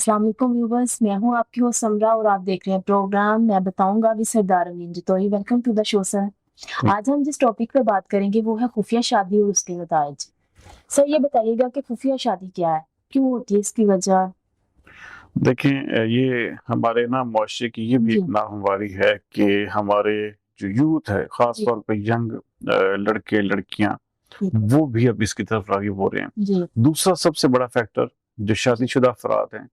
अस्सलाम वालेकुम व्यूवर्स, मैं हूं आपकी होस्ट समरा और आप देख रहे हैं प्रोग्राम मैं बताऊंगा भी सरदार अमीन जी। तो welcome to the show sir. आज हम जिस टॉपिक पे बात करेंगे वो है खुफिया शादी और उसके नतायज। सर ये बताइएगा कि खुफिया शादी क्या है, क्यों होती है, इसकी वजह। देखें, ये हमारे ना मुआशरे की ये भी जी एक नाहमवारी है कि हमारे जो यूथ है, ख़ास जी तौर पे यंग लड़के लड़कियां, ठीक है। वो भी अब इसकी तरफ राग़िब हो रहे हैं। जी दूसरा सबसे बड़ा फैक्टर, जो जी शादीशुदा अफराद हैं,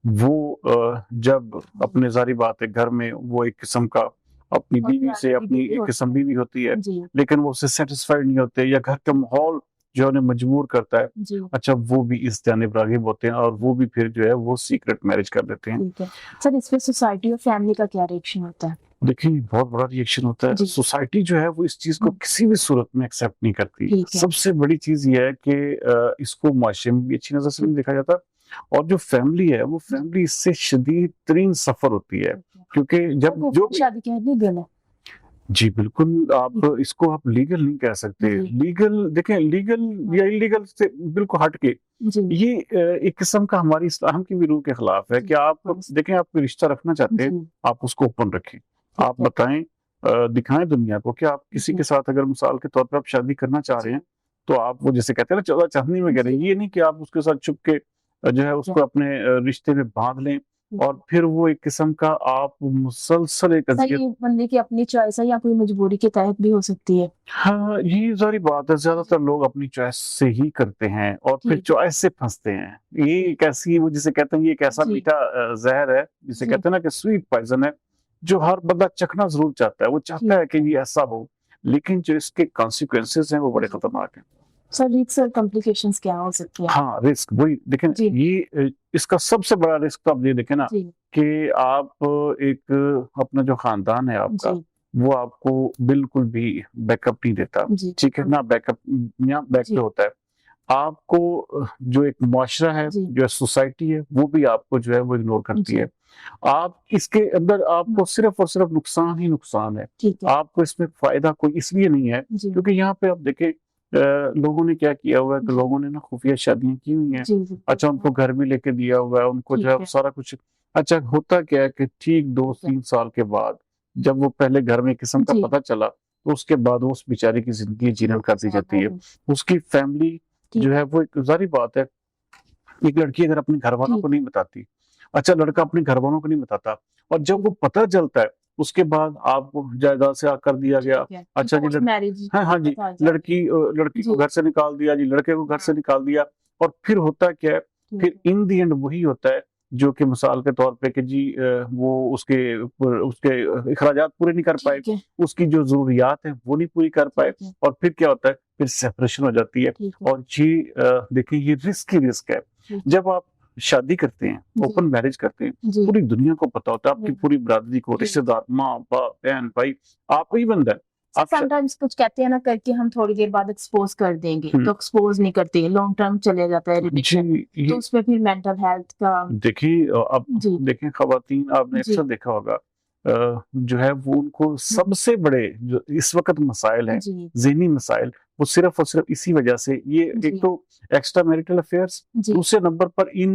वो जब जी। अपने, ज़ाहिर बात है, घर में वो एक किस्म का अपनी और बीवी से, फैमिली अपनी भी एक होती किस्म है। बीवी होती है, जी लेकिन वो उससे सेटिस्फाइड नहीं होते, या घर का माहौल जो है उन्हें मजबूर करता है। जी अच्छा, वो भी इस जानिब राग़िब होते हैं और वो भी फिर जो है वो सीक्रेट मैरिज कर लेते हैं। ठीक है। सर इस पे सोसाइटी और फैमिली का क्या रिएक्शन होता है। देखिए, बहुत बड़ा रिएक्शन होता है। जी सोसाइटी जो है वो इस चीज़ को किसी भी सूरत में एक्सेप्ट नहीं करती। ठीक है। सबसे बड़ी चीज़ ये है कि इसको माशरे में भी अच्छी नज़र से जी नहीं देखा जाता, और जो फैमिली है वो जी फैमिली इससे शदीद तरीन सफ़र होती है। ठीक है। क्योंकि सर जब जो खुफिया भी, शादी क्या है, लीगल है। जी बिल्कुल, ठीक आप इसको आप लीगल नहीं कह सकते। जी लीगल देखें, लीगल हाँ या इलीगल से बिल्कुल हट के, जी ये एक किस्म का हमारी इस्लाम की भी रूह के खिलाफ है जी कि आप बस देखें, आप कोई रिश्ता रखना चाहते हैं, जी आप उसको ओपन रखें। ठीक आप है। बताएं, दिखाएं दुनिया को कि आप किसी जी के साथ अगर मिसाल के तौर पे आप शादी करना चाह रहे जी हैं, तो आप वो जैसे कहते हैं ना, 14 चांदनी में करें। जी ये नहीं कि आप उसके साथ छुप के जो है ठीक है। उसको अपने रिश्ते में बांध लें, ठीक और है। फिर वो एक किस्म का आप मुसलसल एक सर अजियत। ये बंदे की अपनी चॉइस है या कोई मजबूरी के तहत भी हो सकती है। हाँ, ये ज़ाहिर बात है, जी ज़्यादातर लोग अपनी चॉइस से ही करते हैं और फिर ठीक है। चॉइस से फँसते हैं। ये जी एक ऐसी, वो जिसे कहते हैं, ये एक ऐसा जी मीठा ज़हर है, जिसे जी कहते हैं ना कि स्वीट पॉइज़न है, जो हर बंदा चखना ज़रूर चाहता है। वो चाहता ठीक है कि है। ये ऐसा हो, लेकिन जो इसके कॉन्सिक्वेंसेज़ हैं, वो बड़े जी ख़तरनाक हैं। सर रिस्क और कॉम्प्लिकेशंस क्या हो सकती है। हाँ, रिस्क वही देखें, जी ये इसका सबसे बड़ा रिस्क तो आप ये देखें ना, जी कि आप एक अपना जो ख़ानदान है आपका, जी वो आपको बिल्कुल भी बैकअप नहीं देता। जी ठीक है? बिल्कुल। ना बैकअप, यहाँ बैक पे जी होता है। आपको जो एक मुआशरा है, जी जो सोसाइटी है, वो भी आपको जो है वो इग्नोर करती जी है। आप इसके अंदर, आपको हाँ, सिर्फ़ और सिर्फ़ नुकसान ही नुकसान है। ठीक है। आपको इसमें फ़ायदा कोई इसलिए नहीं है, जी क्योंकि यहाँ पे आप देखें, लोगों ने क्या किया हुआ है कि जी लोगों ने ना खुफिया शादियाँ की हुई हैं। जी बिल्कुल। अच्छा, उनको घर भी लेके दिया हुआ है, उनको जो ठीक है है। सारा कुछ। अच्छा, होता क्या है कि ठीक ठीक है। 2-3 साल के बाद, जब वो पहले घर में किस्म का जी पता चला, तो उसके बाद वो उस बेचारे की ज़िंदगी जीनत कर दी साथ जाती हो है। गई। उसकी फैमिली जो ठीक है है। वो, एक ज़ाहिर बात है, एक लड़की अगर अपने घरवालों को ठीक नहीं है। बताती, अच्छा लड़का हाँ अपने घरवालों को नहीं बताता, और जब ठीक वो है। पता चलता है, उसके बाद आपको जायदाद से कर दिया गया। ठीक है कि अच्छा जी, पोस्ट मैरिज हाँ, हाँ जी, पता जाए। लड़की को जी घर से निकाल दिया जी, लड़के को घर से हाँ निकाल दिया। और फिर होता क्या है, ठीक फिर है। इन द एंड वही होता है, जो कि मिसाल के तौर पे कि जी वो उसके इखराजात पूरे नहीं कर पाए, ठीक है। उसकी जो ज़रूरियात हैं वो नहीं पूरी कर पाए, ठीक है। और फिर क्या होता है, फिर सेपरेशन हो जाती है। ठीक है। और ये देखिए, ये रिस्क ही रिस्क है। ठीक है। जब आप शादी करते हैं, जी ओपन मैरिज करते हैं, जी पूरी दुनिया को पता होता है, आपकी जी पूरी बिरादरी को, जी रिश्तेदार, माँ-बाप, बहन-भाई, आपको ही बंदा है। सर आप श समटाइम्स कुछ कहते हैं ना करके हम थोड़ी देर बाद एक्सपोज कर देंगे, हुँ, तो एक्सपोज नहीं करते, लॉन्ग टर्म चले जाता है जी, रिलेशन। तो ये उसमें फिर मेंटल हेल्थ का। देखिए, अब जी देखें, ख़वातीन, आपने जी अक्सर देखा होगा, जो है वो, उनको जी सबसे बड़े जो इस वक़्त मसाइल हैं, जी ज़हनी मसाइल, वो सिर्फ़ और सिर्फ़ इसी वजह से, ये एक जी तो एक्स्ट्रा मैरिटल अफ़ेयर्स, जी दूसरे नंबर पर इन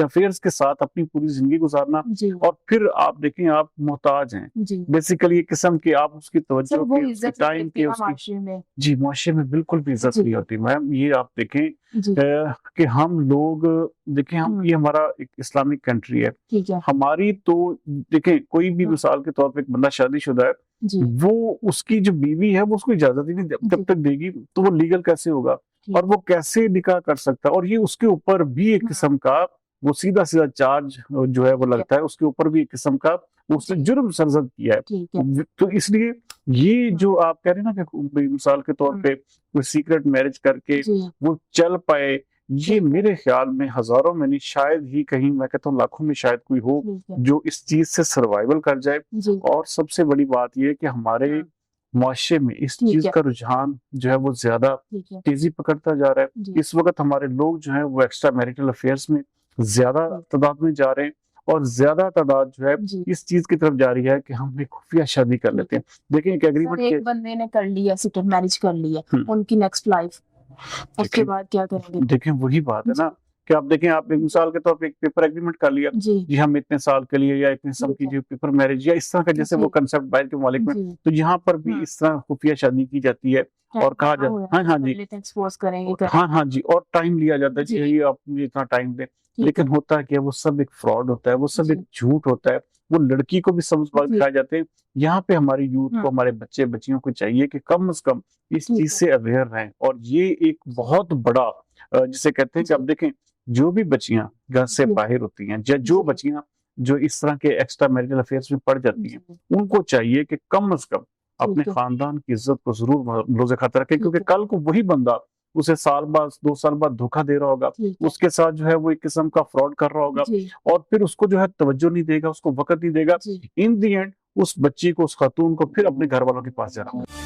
अफ़ेयर्स के साथ अपनी पूरी ज़िंदगी गुज़ारना, जी और फिर आप देखें, आप मोहताज हैं। जी बेसिकली एक किस्म की, आप उसकी सर तवज्जो वो के, उसके इज्जत नहीं टाइम देते के, ना उसकी, माशरे में। जी, मुआशरे में बिल्कुल भी इज़्ज़त जी नहीं होती मैम। ये आप देखें जी कि हम लोग, देखें, हम, ये हमारा एक इस्लामिक कंट्री है। ठीक है। हमारी तो, देखें, कोई भी हाँ मिसाल के तौर पे एक बंदा शादीशुदा है, जी वो, उसकी जो बीवी है वो उसको इजाज़त ही नहीं जब जी तक देगी, तो वो लीगल कैसे होगा? ठीक और वो है। कैसे निकाह कर सकता है? और ये उसके ऊपर भी एक हाँ किस्म का, वो सीधा-सीधा चार्ज जो है वो ठीक है। लगता है, उसके ऊपर भी एक किस्म का उसने जी जुर्म सरज़द किया है। ठीक है। तो इसलिए ये हाँ जो आप कह रहे हैं ना कि मिसाल के तौर हाँ पे कोई सीक्रेट मैरिज करके जी वो चल पाए, ये ठीक है। मेरे ख्याल में हज़ारों में नहीं, शायद ही कहीं, मैं कहता हूँ लाखों में शायद कोई हो, ठीक है। जो इस चीज़ से सर्वाइवल कर जाए। जी और सबसे बड़ी बात ये है कि हमारे हाँ मुआशरे में इस ठीक चीज़ है। का रुझान जो है वो ज़्यादा ठीक है। तेज़ी पकड़ता जा रहा है। जी इस वक़्त हमारे लोग जो हैं वो एक्स्ट्रा मैरिटल अफ़ेयर्स में ज़्यादा ठीक है। तादाद में जा रहे हैं, और ज़्यादा तादाद जो है जी इस चीज़ की तरफ जा रही है कि हम एक खुफिया शादी कर ठीक लेते है। हैं। देखिए, एक सर एग्रीमेंट के, एक बंदे ने कर लिया, सीक्रेट मैरिज कर लिया, हुँ, उनकी नेक्स्ट लाइफ, उसके देखिए, बाद क्या करेंगे। देखिए, वही बात है जी ना, कि आप देखें, आप एक मिसाल के तौर पे एक पेपर एग्रीमेंट कर लिया जी जी, हम इतने साल के लिए या इतने सम की ठीक है जो पेपर मैरिज या इस तरह का जैसे जी वो कंसेप्ट बाहर के ममालिक में, जी तो यहाँ पर भी हाँ इस तरह खुफिया शादी की जाती है और कहा टाइम हो जाता रहा हाँ है हाँ जी, पब्लिक एक्सपोज करेंगे हाँ हाँ जी, और टाइम लिया जाता है जी, जी ये आप मुझे इतना टाइम दें। ठीक है लेकिन होता है कि वो सब एक फ्रॉड होता है, वो सब एक जी झूठ होता है, वो लड़की को भी समझ पा जी दिखाए जाते हैं। यहाँ पे हमारी यूथ हाँ को, हमारे बच्चे बच्चियों को चाहिए कि कम से कम इस ठीक चीज है से अवेयर रहें। और ये एक जी बहुत बड़ा जिसे कहते हैं कि जी अब देखें, जो भी बच्चियां घर से जी बाहर होती हैं या जो जी बच्चियां जो इस तरह के एक्स्ट्रा मैरिटल अफेयर्स में पड़ जाती हैं, जी उनको चाहिए कि कम से कम अपने ठीक है खानदान की इज्जत को जरूर मलूज़ खातर रखें, ठीक क्योंकि है कल को वही बंदा उसे साल बाद 2 साल बाद धोखा दे रहा होगा, ठीक है उसके साथ जो है वो एक किस्म का फ्रॉड कर रहा होगा, जी और फिर उसको जो है तवज्जो नहीं देगा, उसको वक़्त नहीं देगा। जी इन द एंड उस बच्ची को, उस खातून को फिर अपने घर वालों के पास जाना होगा।